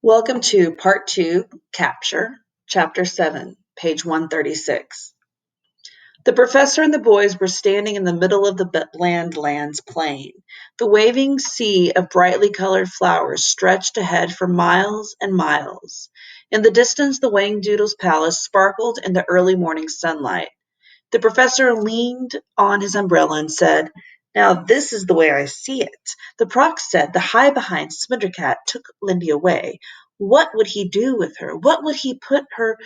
Welcome to Part 2, Capture, Chapter 7, page 136. The professor and the boys were standing in the middle of the Landlands plain. The waving sea of brightly colored flowers stretched ahead for miles and miles. In the distance, the Whangdoodles palace sparkled in the early morning sunlight. The professor leaned on his umbrella and said, "Now this is the way I see it. The Proc said the high-behind Splintercat took Lindy away. What would he do with her? What would he put her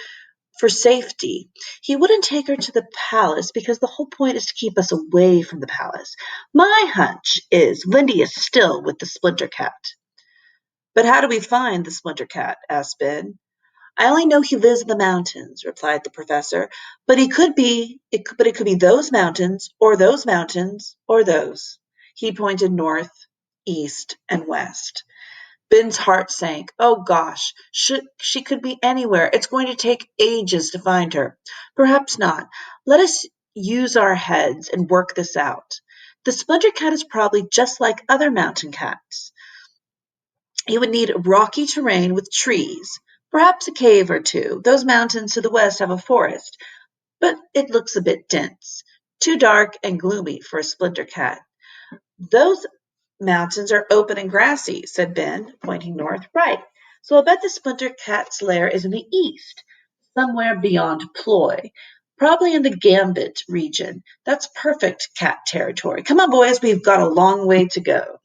for safety? He wouldn't take her to the palace because the whole point is to keep us away from the palace. My hunch is Lindy is still with the Splintercat." "But how do we find the Splintercat?" asked Ben. "I only know he lives in the mountains," replied the professor. "But it could be those mountains, or those mountains, or those." He pointed north, east, and west. Ben's heart sank. "Oh gosh, she could be anywhere. It's going to take ages to find her." "Perhaps not. Let us use our heads and work this out. The Splinter Cat is probably just like other mountain cats. He would need rocky terrain with trees, perhaps a cave or two. Those mountains to the west have a forest, but it looks a bit dense, too dark and gloomy for a Splinter Cat." "Those mountains are open and grassy," said Ben, pointing north. "Right. So I'll bet the Splinter Cat's lair is in the east, somewhere beyond Ploy. Probably in the Gambit region. That's perfect cat territory. Come on, boys, we've got a long way to go."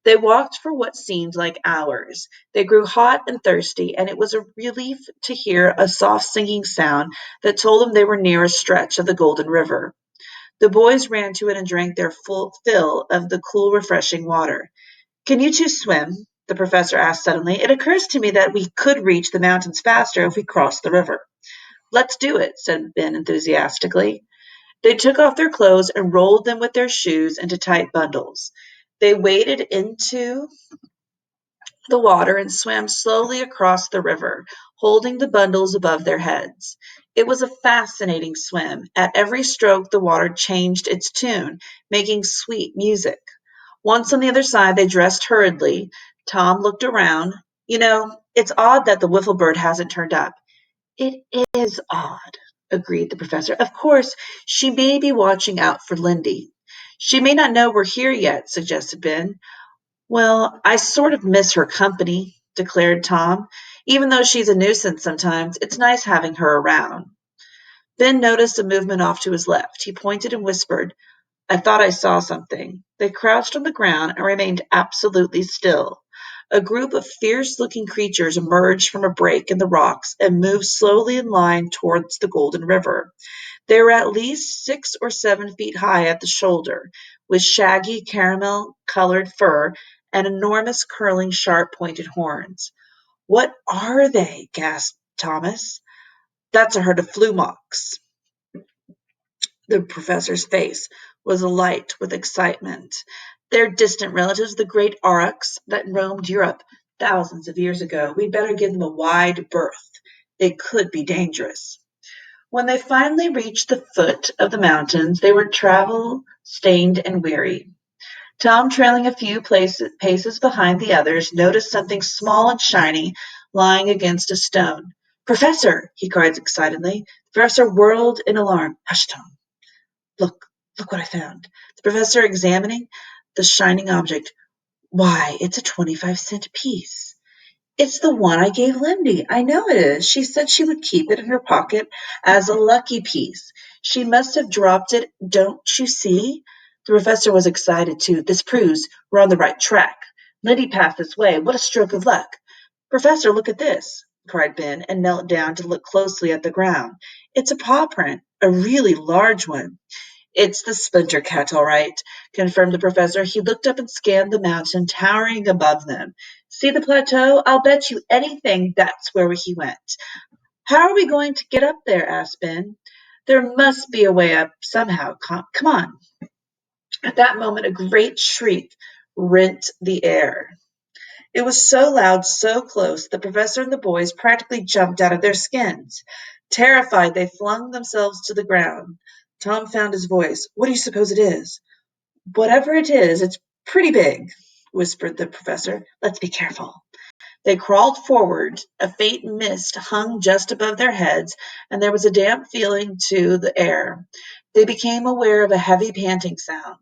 They walked for what seemed like hours. They grew hot and thirsty, and it was a relief to hear a soft singing sound that told them they were near a stretch of the Golden River. The boys ran to it and drank their full fill of the cool, refreshing water. "Can you two swim?" the professor asked suddenly. "It occurs to me that we could reach the mountains faster if we crossed the river." "Let's do it," said Ben enthusiastically. They took off their clothes and rolled them with their shoes into tight bundles. They waded into the water and swam slowly across the river, holding the bundles above their heads. It was a fascinating swim. At every stroke, the water changed its tune, making sweet music. Once on the other side, they dressed hurriedly. Tom looked around. It's odd that the wiffle bird hasn't turned up." "It is odd," agreed the professor. "Of course, she may be watching out for Lindy." "She may not know we're here yet," suggested Ben. "Well, I sort of miss her company," declared Tom. "Even though she's a nuisance sometimes, it's nice having her around." Ben noticed a movement off to his left. He pointed and whispered, "I thought I saw something." They crouched on the ground and remained absolutely still. A group of fierce-looking creatures emerged from a break in the rocks and moved slowly in line towards the Golden River. They were at least 6 or 7 feet high at the shoulder, with shaggy caramel-colored fur and enormous curling sharp-pointed horns. "What are they?" gasped Thomas. "That's a herd of flumocks." The professor's face was alight with excitement. "They're distant relatives of the great aurochs that roamed Europe thousands of years ago. We'd better give them a wide berth. They could be dangerous." When they finally reached the foot of the mountains, they were travel-stained and weary. Tom, trailing a few paces behind the others, noticed something small and shiny lying against a stone. "Professor!" he cried excitedly. The professor whirled in alarm. "Hush, Tom. Look what I found." The professor examining the shining object. "Why, it's a 25-cent piece. It's the one I gave Lindy. I know it is. She said she would keep it in her pocket as a lucky piece. She must have dropped it, don't you see?" The professor was excited too. "This proves we're on the right track. Lindy passed this way. What a stroke of luck." "Professor, look at this," cried Ben, and knelt down to look closely at the ground. "It's a paw print, a really large one." "It's the Splinter Cat, all right," confirmed the professor. He looked up and scanned the mountain towering above them. "See the plateau? I'll bet you anything that's where he went." "How are we going to get up there?" asked Ben. "There must be a way up somehow. Come on." At that moment, a great shriek rent the air. It was so loud, so close, the professor and the boys practically jumped out of their skins. Terrified, they flung themselves to the ground. Tom found his voice. "What do you suppose it is?" "Whatever it is, it's pretty big," whispered the professor. "Let's be careful." They crawled forward. A faint mist hung just above their heads, and there was a damp feeling to the air. They became aware of a heavy panting sound.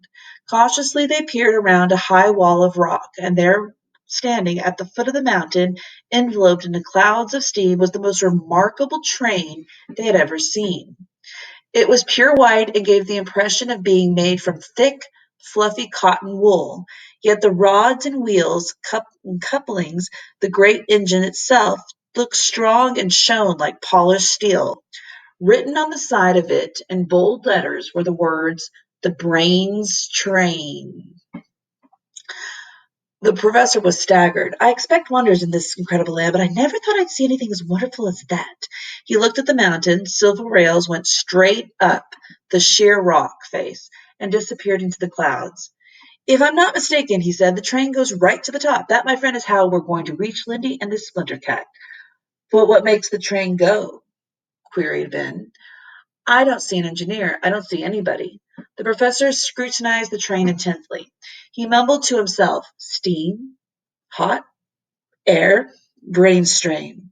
Cautiously, they peered around a high wall of rock, and there, standing at the foot of the mountain, enveloped in clouds of steam, was the most remarkable train they had ever seen. It was pure white and gave the impression of being made from thick, fluffy cotton wool, yet the rods and wheels, couplings, the great engine itself, looked strong and shone like polished steel. Written on the side of it in bold letters were the words, "The Brains Train." The professor was staggered. "I expect wonders in this incredible land, but I never thought I'd see anything as wonderful as that." He looked at the mountain. Silver rails went straight up the sheer rock face and disappeared into the clouds. "If I'm not mistaken," he said, "the train goes right to the top. That, my friend, is how we're going to reach Lindy and the Splinter Cat." "But what makes the train go?" queried Ben. "I don't see an engineer. I don't see anybody." The professor scrutinized the train intently. He mumbled to himself, "Steam, hot air, brain strain."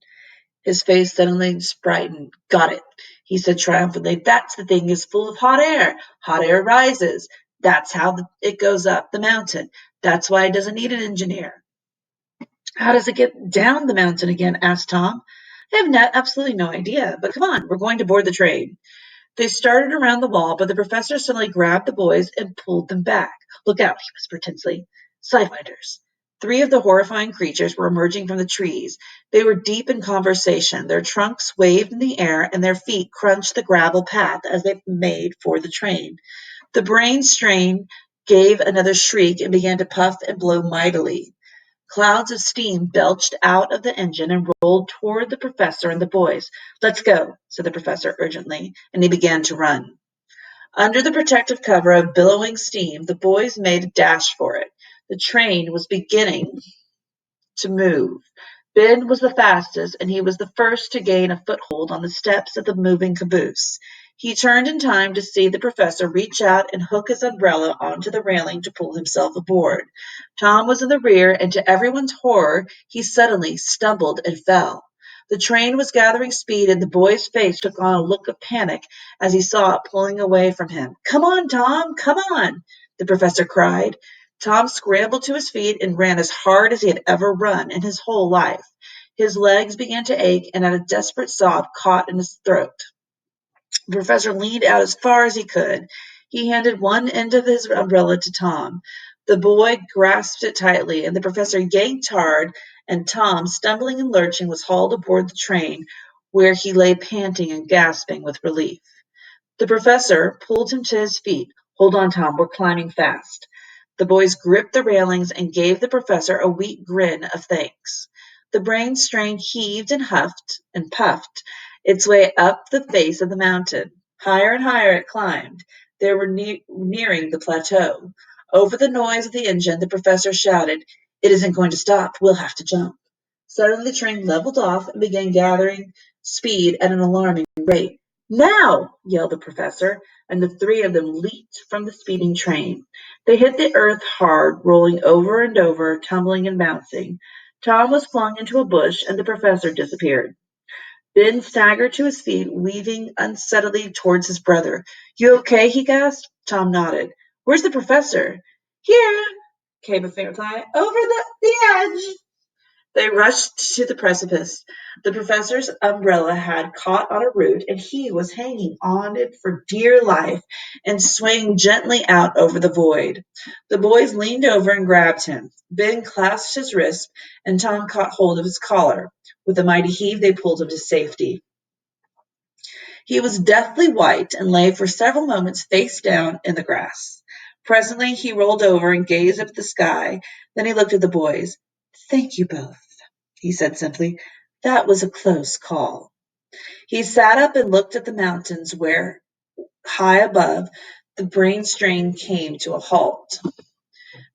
His face suddenly brightened. "Got it," he said triumphantly. "That's the thing is full of hot air. Hot air rises. That's how it goes up the mountain. That's why it doesn't need an engineer." "How does it get down the mountain again?" asked Tom. "I have absolutely no idea. But come on, we're going to board the train." They started around the wall, but the professor suddenly grabbed the boys and pulled them back. "Look out," he whispered tensely. "Sidewinders." Three of the horrifying creatures were emerging from the trees. They were deep in conversation. Their trunks waved in the air, and their feet crunched the gravel path as they made for the train. The brain strain gave another shriek and began to puff and blow mightily. Clouds of steam belched out of the engine and rolled toward the professor and the boys. "Let's go," said the professor urgently, and he began to run. Under the protective cover of billowing steam, the boys made a dash for it. The train was beginning to move. Ben was the fastest, and he was the first to gain a foothold on the steps of the moving caboose. He turned in time to see the professor reach out and hook his umbrella onto the railing to pull himself aboard. Tom was in the rear, and to everyone's horror, he suddenly stumbled and fell. The train was gathering speed, and the boy's face took on a look of panic as he saw it pulling away from him. "Come on, Tom, come on," the professor cried. Tom scrambled to his feet and ran as hard as he had ever run in his whole life. His legs began to ache, and a desperate sob caught in his throat. The professor leaned out as far as he could. He handed one end of his umbrella to Tom. The boy grasped it tightly, and the professor yanked hard, and Tom, stumbling and lurching, was hauled aboard the train, where he lay panting and gasping with relief. The professor pulled him to his feet. "Hold on, Tom, we're climbing fast." The boys gripped the railings and gave the professor a weak grin of thanks. The brain strain heaved and huffed and puffed its way up the face of the mountain. Higher and higher it climbed. They were nearing the plateau. Over the noise of the engine, the professor shouted, "It isn't going to stop. We'll have to jump." Suddenly the train leveled off and began gathering speed at an alarming rate. "Now!" yelled the professor, and the three of them leaped from the speeding train. They hit the earth hard, rolling over and over, tumbling and bouncing. Tom was flung into a bush, and the professor disappeared. Ben staggered to his feet, weaving unsteadily towards his brother. "You okay?" he gasped. Tom nodded. "Where's the professor?" "Here," came a faint reply. "Over the edge." They rushed to the precipice. The professor's umbrella had caught on a root, and he was hanging on it for dear life and swaying gently out over the void. The boys leaned over and grabbed him. Ben clasped his wrist, and Tom caught hold of his collar. With a mighty heave, they pulled him to safety. He was deathly white and lay for several moments face down in the grass. Presently, he rolled over and gazed up at the sky. Then he looked at the boys. "Thank you both," he said simply. "That was a close call." He sat up and looked at the mountains where, high above, the brain strain came to a halt.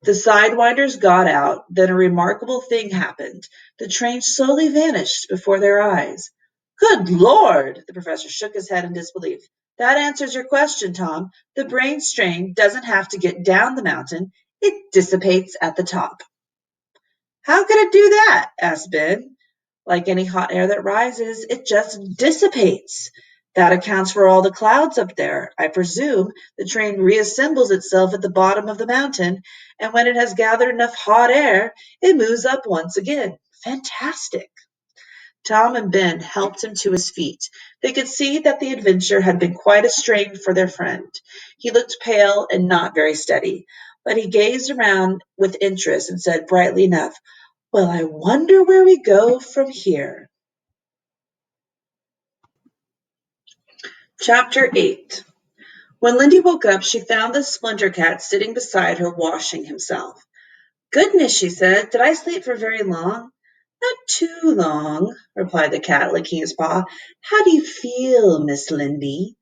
The sidewinders got out, then a remarkable thing happened. The train slowly vanished before their eyes. "Good Lord!" The professor shook his head in disbelief. "That answers your question, Tom. The brain strain doesn't have to get down the mountain. It dissipates at the top." How could it do that? Asked Ben. Like any hot air that rises, it just dissipates. That accounts for all the clouds up there. I presume the train reassembles itself at the bottom of the mountain, and when it has gathered enough hot air, it moves up once again. Fantastic. Tom and Ben helped him to his feet. They could see that the adventure had been quite a strain for their friend. He looked pale and not very steady, but he gazed around with interest and said brightly enough, "Well, I wonder where we go from here." Chapter 8. When Lindy woke up, she found the Splinter Cat sitting beside her washing himself. "Goodness," she said, "did I sleep for very long?" "Not too long," replied the cat, licking his paw. "How do you feel, Miss Lindy?"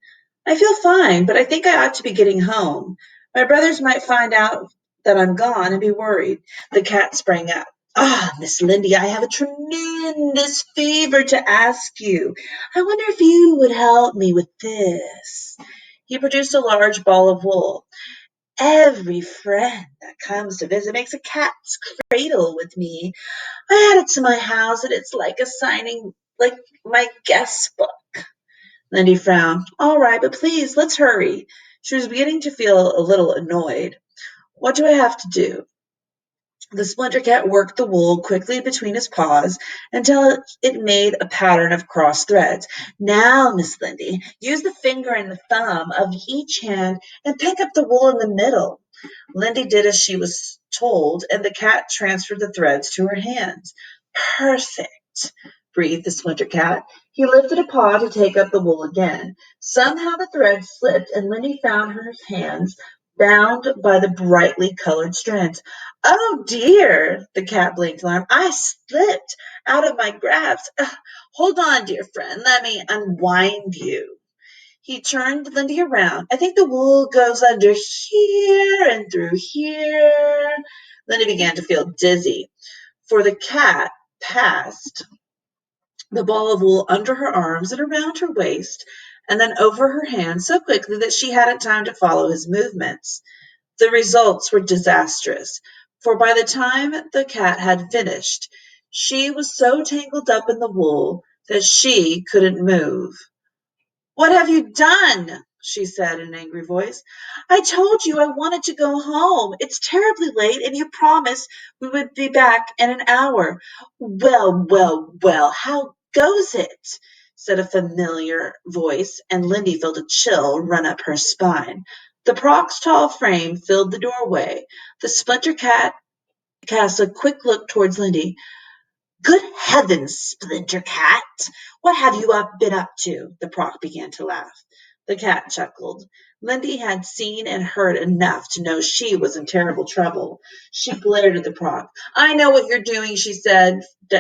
"I feel fine, but I think I ought to be getting home. My brothers might find out that I'm gone and be worried." The cat sprang up. "Ah, Miss Lindy, I have a tremendous favor to ask you. I wonder if you would help me with this." He produced a large ball of wool. "Every friend that comes to visit makes a cat's cradle with me. I add it to my house, and it's like like my guest book." Lindy frowned. "All right, but please, let's hurry." She was beginning to feel a little annoyed. "What do I have to do?" The Splinter Cat worked the wool quickly between his paws until it made a pattern of crossed threads. "Now, Miss Lindy, use the finger and the thumb of each hand and pick up the wool in the middle." Lindy did as she was told, and the cat transferred the threads to her hands. "Perfect," breathed the Splinter Cat. He lifted a paw to take up the wool again. Somehow the thread slipped, and Lindy found her hands bound by the brightly colored strands. "Oh, dear!" the cat blinked alarmed. "I slipped out of my grasp. Hold on, dear friend. Let me unwind you." He turned Lindy around. "I think the wool goes under here and through here." Lindy began to feel dizzy, for the cat passed the ball of wool under her arms and around her waist, and then over her hands so quickly that she hadn't time to follow his movements. The results were disastrous, for by the time the cat had finished, she was so tangled up in the wool that she couldn't move. "What have you done?" she said in an angry voice. "I told you I wanted to go home. It's terribly late, and you promised we would be back in an hour." "Well, well, well, how goes it?" said a familiar voice, and Lindy felt a chill run up her spine. The Proc's tall frame filled the doorway. The Splinter Cat cast a quick look towards Lindy. "Good heavens, Splinter Cat! What have you been up to?" The Proc began to laugh. The cat chuckled. Lindy had seen and heard enough to know she was in terrible trouble. She glared at the Proc. "I know what you're doing," she said,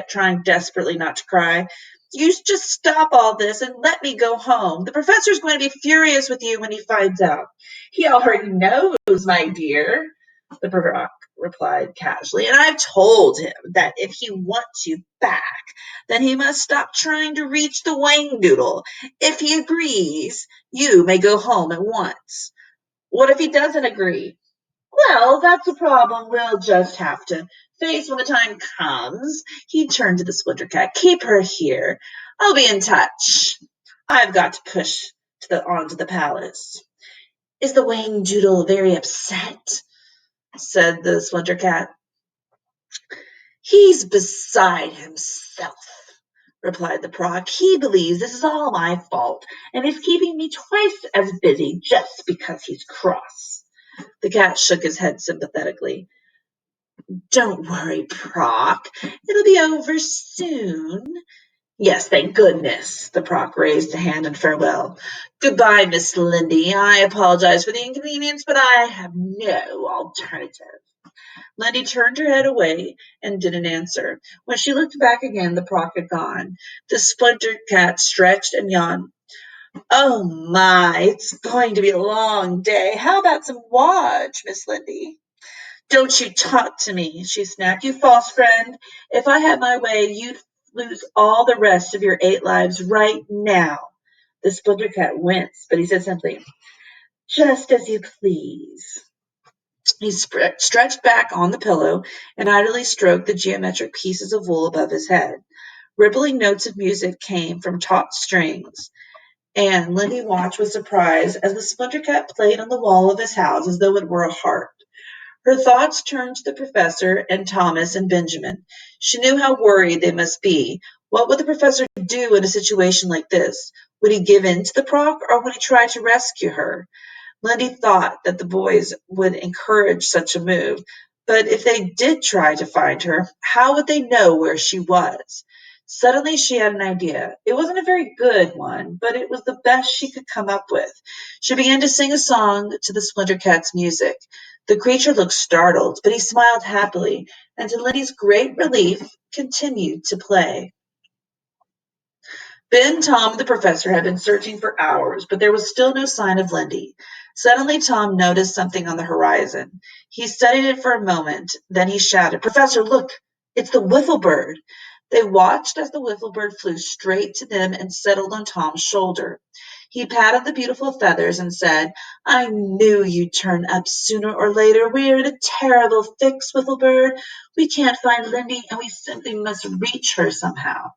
trying desperately not to cry. "You just stop all this and let me go home. The professor's going to be furious with you when he finds out." "He already knows, my dear," the Proc replied casually, "and I've told him that if he wants you back, then he must stop trying to reach the Whangdoodle. If he agrees, you may go home at once." "What if he doesn't agree?" "Well, that's a problem we'll just have to face when the time comes." He turned to the Splinter Cat. "Keep her here. I'll be in touch. I've got to push on to the palace." "Is the Whangdoodle very upset?" said the Splinter Cat. "He's beside himself," replied the Proc. "He believes this is all my fault, and is keeping me twice as busy just because he's cross." The cat shook his head sympathetically. "Don't worry, Proc. It'll be over soon." "Yes, thank goodness." The Proc raised a hand in farewell. "Goodbye, Miss Lindy. I apologize for the inconvenience, but I have no alternative." Lindy turned her head away and didn't answer. When she looked back again, the Proc had gone. The Splinter Cat stretched and yawned. "Oh my, it's going to be a long day. How about some watch, Miss Lindy?" "Don't you talk to me," she snapped. "You false friend. If I had my way, you'd lose all the rest of your 8 lives right now." The Splinter Cat winced, but he said simply, "Just as you please." He stretched back on the pillow and idly stroked the geometric pieces of wool above his head. Rippling notes of music came from taut strings, and Lindy watched with surprise as the splinter cat played on the wall of his house as though it were a harp. Her thoughts turned to the professor and Thomas and Benjamin. She knew how worried they must be. What would the professor do in a situation like this? Would he give in to the proc, or would he try to rescue her? Lindy thought that the boys would encourage such a move, but if they did try to find her, how would they know where she was? Suddenly she had an idea. It wasn't a very good one, but it was the best she could come up with. She began to sing a song to the Splinter Cat's music. The creature looked startled, but he smiled happily, and to Lindy's great relief, continued to play. Ben, Tom, and the professor had been searching for hours, but there was still no sign of Lindy. Suddenly, Tom noticed something on the horizon. He studied it for a moment, then he shouted, "Professor, look! It's the wiffle bird!" They watched as the wiffle bird flew straight to them and settled on Tom's shoulder. He patted the beautiful feathers and said, "I knew you'd turn up sooner or later. We're in a terrible fix, wiffle bird. We can't find Lindy, and we simply must reach her somehow."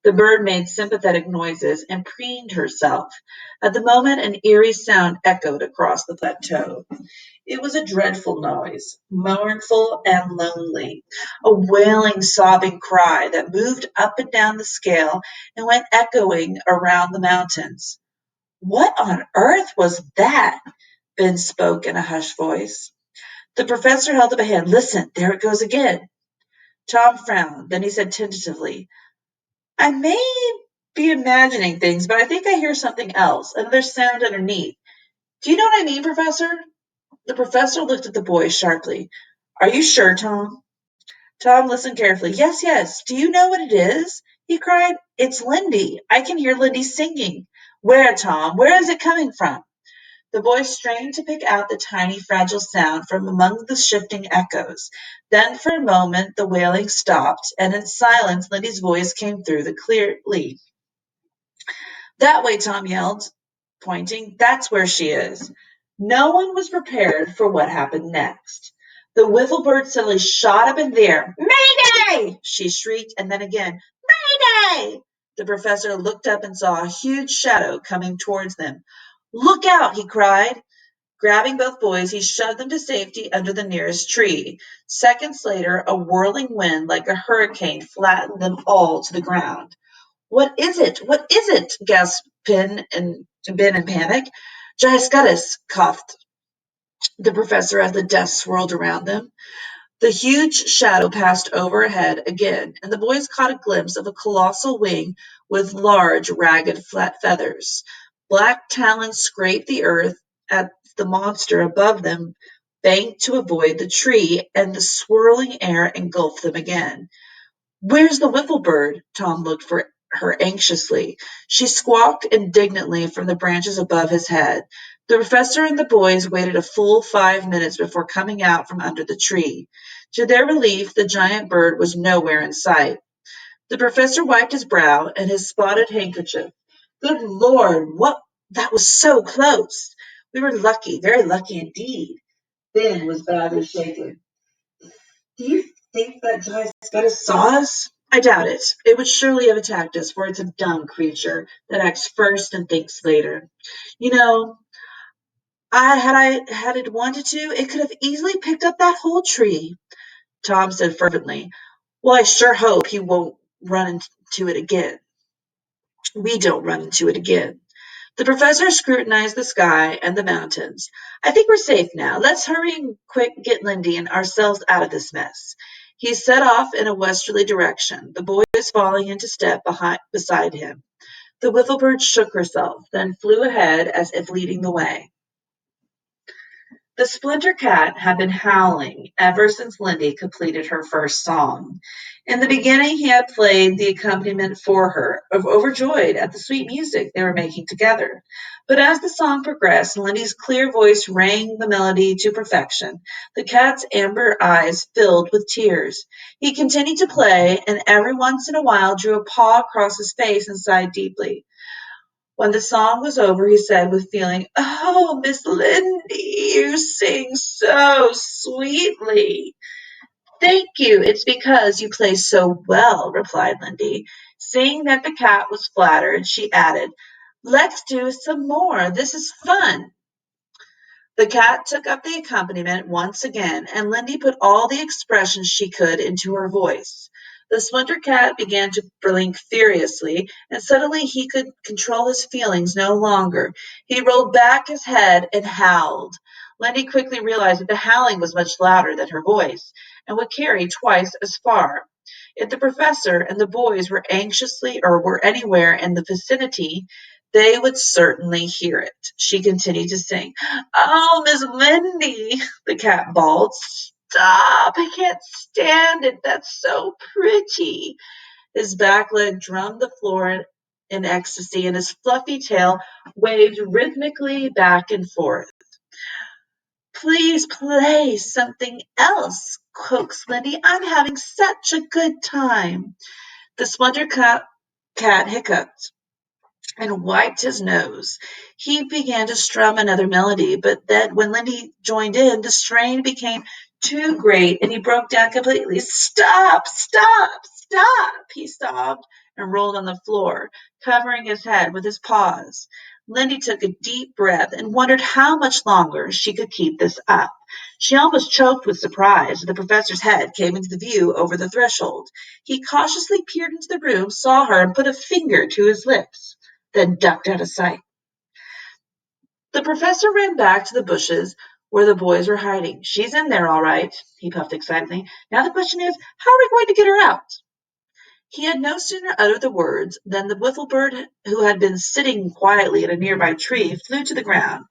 The bird made sympathetic noises and preened herself. At the moment, an eerie sound echoed across the plateau. It was a dreadful noise, mournful and lonely, a wailing, sobbing cry that moved up and down the scale and went echoing around the mountains. "What on earth was that?" Ben spoke in a hushed voice. The professor held up a hand. "Listen, there it goes again." Tom frowned. Then he said tentatively, "I may be imagining things, but I think I hear something else, another sound underneath. Do you know what I mean, Professor?" The professor looked at the boy sharply. "Are you sure, Tom?" Tom listened carefully. "Yes, yes. Do you know what it is?" he cried. "It's Lindy. I can hear Lindy singing." "Where, Tom? Where is it coming from?" The boy strained to pick out the tiny, fragile sound from among the shifting echoes. Then, for a moment, the wailing stopped, and in silence, Lindy's voice came through clearly. "That way," Tom yelled, pointing. "That's where she is." No one was prepared for what happened next. The wiffle bird suddenly shot up in the air. "Mayday!" she shrieked, and then again, "Mayday!" The professor looked up and saw a huge shadow coming towards them. "Look out!" he cried. Grabbing both boys, he shoved them to safety under the nearest tree. Seconds later, a whirling wind like a hurricane flattened them all to the ground. "What is it? What is it?" gasped Ben in panic. "Gyscutus," coughed the professor as the dust swirled around them. The huge shadow passed overhead again, and the boys caught a glimpse of a colossal wing with large, ragged, flat feathers. Black talons scraped the earth as the monster above them banked to avoid the tree, and the swirling air engulfed them again. "Where's the wiffle bird?" Tom looked for her anxiously. She squawked indignantly from the branches above his head. The professor and the boys waited a full 5 minutes before coming out from under the tree. To their relief, the giant bird was nowhere in sight. The professor wiped his brow and his spotted handkerchief. "Good Lord, what? That was so close. We were lucky, very lucky indeed." Ben was badly shaken. "Do you think that Gyscutus saw us?" "I doubt it. It would surely have attacked us, for it's a dumb creature that acts first and thinks later. You know, I had it wanted to, it could have easily picked up that whole tree." Tom said fervently, "Well, I sure hope he won't run into it again. We don't run into it again." The professor scrutinized the sky and the mountains. "I think we're safe now. Let's hurry and quick get Lindy and ourselves out of this mess." He set off in a westerly direction, the boys falling into step beside him. The wiffle bird shook herself, then flew ahead as if leading the way. The splinter cat had been howling ever since Lindy completed her first song. In the beginning, he had played the accompaniment for her, overjoyed at the sweet music they were making together. But as the song progressed, Lindy's clear voice rang the melody to perfection. The cat's amber eyes filled with tears. He continued to play, and every once in a while drew a paw across his face and sighed deeply. When the song was over, he said with feeling, "Oh, Miss Lindy, you sing so sweetly." "Thank you. It's because you play so well," replied Lindy. Seeing that the cat was flattered, she added, "Let's do some more. This is fun." The cat took up the accompaniment once again, and Lindy put all the expression she could into her voice. The Splinter Cat began to blink furiously, and suddenly he could control his feelings no longer. He rolled back his head and howled. Lindy quickly realized that the howling was much louder than her voice, and would carry twice as far. If the professor and the boys were anxiously or were anywhere in the vicinity, they would certainly hear it. She continued to sing. "Oh, Miss Lindy," the cat bawled. "Stop! I can't stand it. That's so pretty." His back leg drummed the floor in ecstasy, and his fluffy tail waved rhythmically back and forth. "Please play something else," coaxed Lindy. "I'm having such a good time." The Splinter Cat hiccuped and wiped his nose. He began to strum another melody, but then when Lindy joined in, the strain became too great and he broke down completely. "Stop, stop, stop," he sobbed and rolled on the floor, covering his head with his paws. Lindy took a deep breath and wondered how much longer she could keep this up. She almost choked with surprise as the professor's head came into view over the threshold. He cautiously peered into the room, saw her, and put a finger to his lips, then ducked out of sight. The professor ran back to the bushes where the boys were hiding. "She's in there, all right," he puffed excitedly. "Now the question is, how are we going to get her out?" He had no sooner uttered the words than the wiffle bird, who had been sitting quietly in a nearby tree, flew to the ground,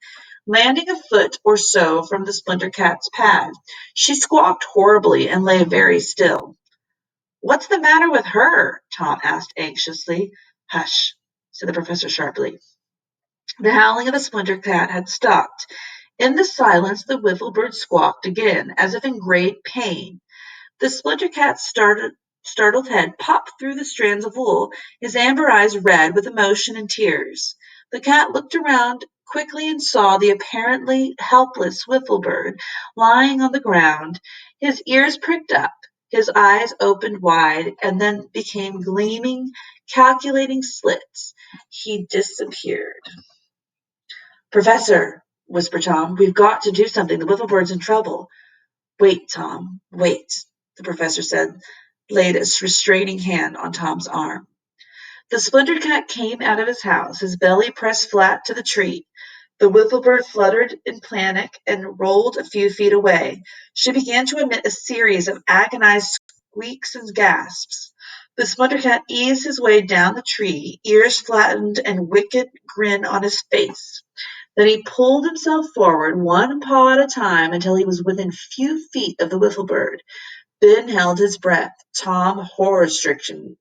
landing a foot or so from the Splinter Cat's pad. She squawked horribly and lay very still. "What's the matter with her?" Tom asked anxiously. "Hush," said the professor sharply. The howling of the Splinter Cat had stopped. In the silence the wiffle bird squawked again, as if in great pain. The Splinter Cat's startled head popped through the strands of wool, his amber eyes red with emotion and tears. The cat looked around quickly and saw the apparently helpless wiffle bird lying on the ground. His ears pricked up, his eyes opened wide, and then became gleaming, calculating slits. He disappeared. "Professor," whispered Tom, "we've got to do something. The wiffle bird's in trouble." "Wait, Tom, wait," the professor said, laid a restraining hand on Tom's arm. The Splinter Cat came out of his house, his belly pressed flat to the tree. The wiffle bird fluttered in panic and rolled a few feet away. She began to emit a series of agonized squeaks and gasps. The Splinter Cat eased his way down the tree, ears flattened and wicked grin on his face. Then he pulled himself forward, one paw at a time, until he was within few feet of the wiffle bird. Ben held his breath. Tom, horror-stricken,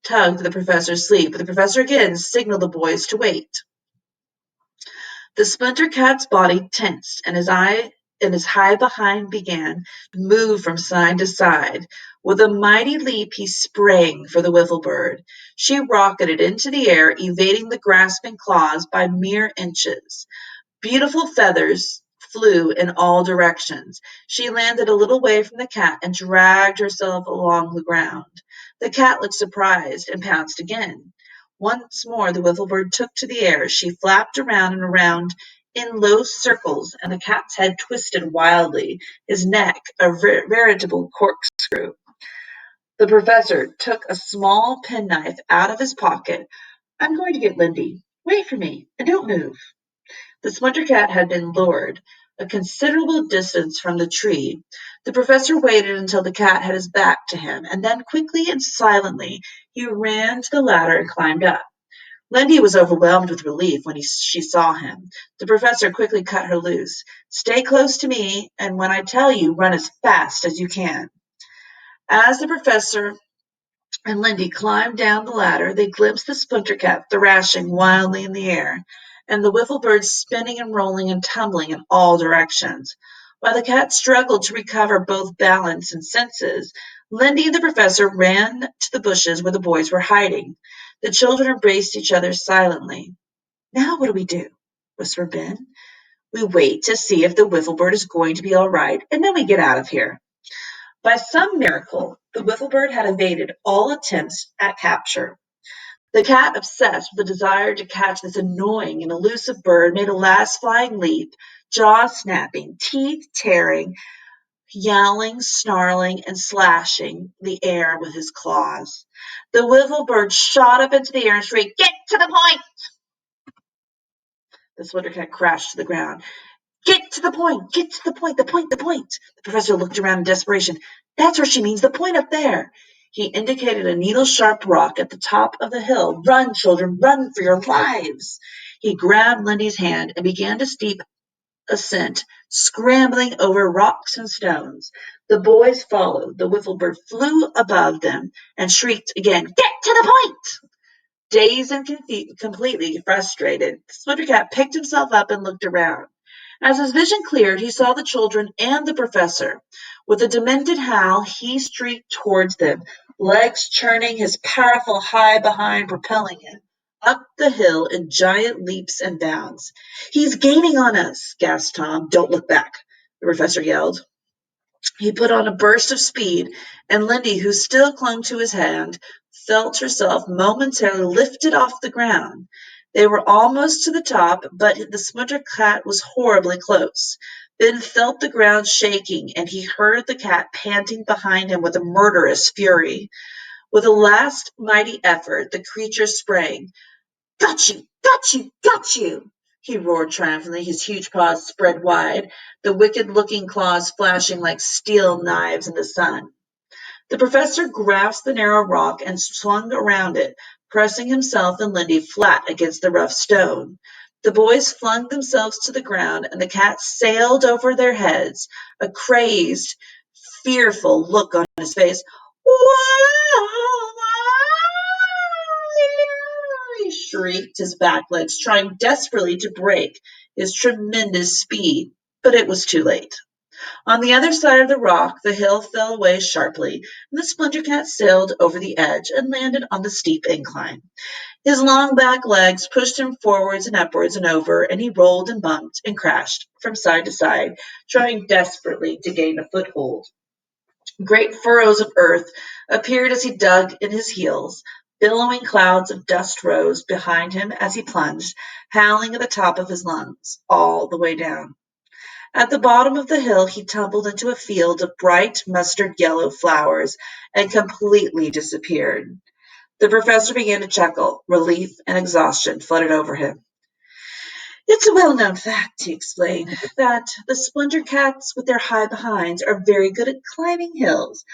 tugged at the professor's sleeve, but the professor again signaled the boys to wait. The Splinter Cat's body tensed, and his high behind began to move from side to side. With a mighty leap, he sprang for the wiffle bird. She rocketed into the air, evading the grasping claws by mere inches. Beautiful feathers flew in all directions. She landed a little way from the cat and dragged herself along the ground. The cat looked surprised and pounced again. Once more the wiffle bird took to the air. She flapped around and around in low circles, and the cat's head twisted wildly, his neck a veritable corkscrew. The professor took a small penknife out of his pocket. "I'm going to get Lindy. Wait for me, and don't move." The Splinter Cat had been lured a considerable distance from the tree. The professor waited until the cat had his back to him, and then quickly and silently he ran to the ladder and climbed up. Lindy was overwhelmed with relief when she saw him. The professor quickly cut her loose. "Stay close to me, and when I tell you, run as fast as you can." As the professor and Lindy climbed down the ladder, they glimpsed the Splinter Cat thrashing wildly in the air, and the wiffle bird spinning and rolling and tumbling in all directions. While the cat struggled to recover both balance and senses, Lindy and the professor ran to the bushes where the boys were hiding. The children embraced each other silently. "Now what do we do?" whispered Ben. "We wait to see if the wiffle bird is going to be all right, and then we get out of here." By some miracle, the wiffle bird had evaded all attempts at capture. The cat, obsessed with the desire to catch this annoying and elusive bird, made a last flying leap, jaws snapping, teeth tearing, yowling, snarling, and slashing the air with his claws. The wiffle bird shot up into the air and shrieked, "Get to the point!" The splinter cat crashed to the ground. "Get to the point! Get to the point! The point! The point!" The professor looked around in desperation. "That's where she means, the point up there." He indicated a needle-sharp rock at the top of the hill. "Run, children, run for your lives." He grabbed Lindy's hand and began the steep ascent, scrambling over rocks and stones. The boys followed. The wiffle bird flew above them and shrieked again, "Get to the point!" Dazed and completely frustrated, Splinter Cat picked himself up and looked around. As his vision cleared, he saw the children and the professor. With a demented howl, he streaked towards them, legs churning, his powerful high behind propelling him up the hill in giant leaps and bounds. "He's gaining on us," gasped Tom. "Don't look back," the professor yelled. He put on a burst of speed, and Lindy, who still clung to his hand, felt herself momentarily lifted off the ground. They were almost to the top, but the Splinter Cat was horribly close. Ben felt the ground shaking, and he heard the cat panting behind him with a murderous fury. With a last mighty effort, the creature sprang. "Got you! Got you! Got you!" he roared triumphantly, his huge paws spread wide, the wicked-looking claws flashing like steel knives in the sun. The professor grasped the narrow rock and swung around it, pressing himself and Lindy flat against the rough stone. The boys flung themselves to the ground, and the cat sailed over their heads, a crazed, fearful look on his face. "Whoa! He shrieked, his back legs trying desperately to break his tremendous speed, but it was too late. On the other side of the rock, the hill fell away sharply, and the Splinter Cat sailed over the edge and landed on the steep incline. His long back legs pushed him forwards and upwards and over, and he rolled and bumped and crashed from side to side, trying desperately to gain a foothold. Great furrows of earth appeared as he dug in his heels. Billowing clouds of dust rose behind him as he plunged, howling at the top of his lungs, all the way down. At the bottom of the hill, he tumbled into a field of bright mustard yellow flowers and completely disappeared. The professor began to chuckle. Relief and exhaustion flooded over him. "It's a well-known fact," he explained, "that the splinter cats with their high behinds are very good at climbing hills,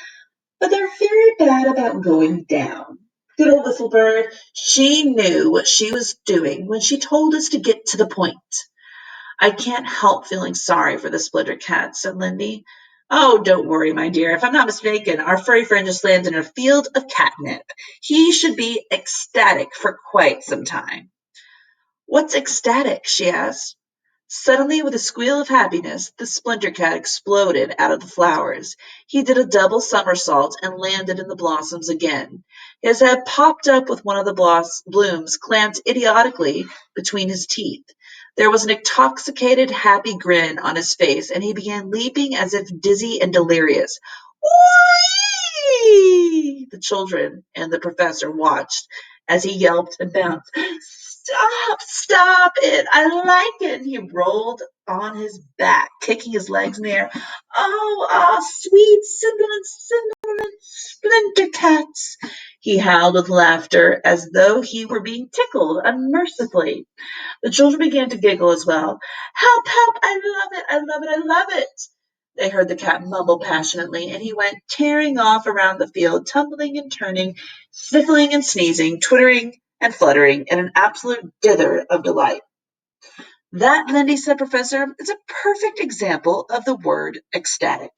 but they're very bad about going down. Good old Whistlebird, she knew what she was doing when she told us to get to the point." "I can't help feeling sorry for the splinter cat," said Lindy. "Oh, don't worry, my dear. If I'm not mistaken, our furry friend just landed in a field of catnip. He should be ecstatic for quite some time." "What's ecstatic?" she asked. Suddenly, with a squeal of happiness, the splinter cat exploded out of the flowers. He did a double somersault and landed in the blossoms again. His head popped up with one of the blooms clamped idiotically between his teeth. There was an intoxicated, happy grin on his face, and he began leaping as if dizzy and delirious. "Whee!" The children and the professor watched as he yelped and bounced. "Stop! Stop it! I like it!" He rolled on his back, kicking his legs in the air. Oh, sweet, sibilant, splinter cats!" He howled with laughter as though he were being tickled unmercifully. The children began to giggle as well. "Help, help! I love it! I love it! I love it!" They heard the cat mumble passionately, and he went tearing off around the field, tumbling and turning, sniffling and sneezing, twittering and fluttering in an absolute dither of delight. "That," Lindy said, "Professor, is a perfect example of the word ecstatic."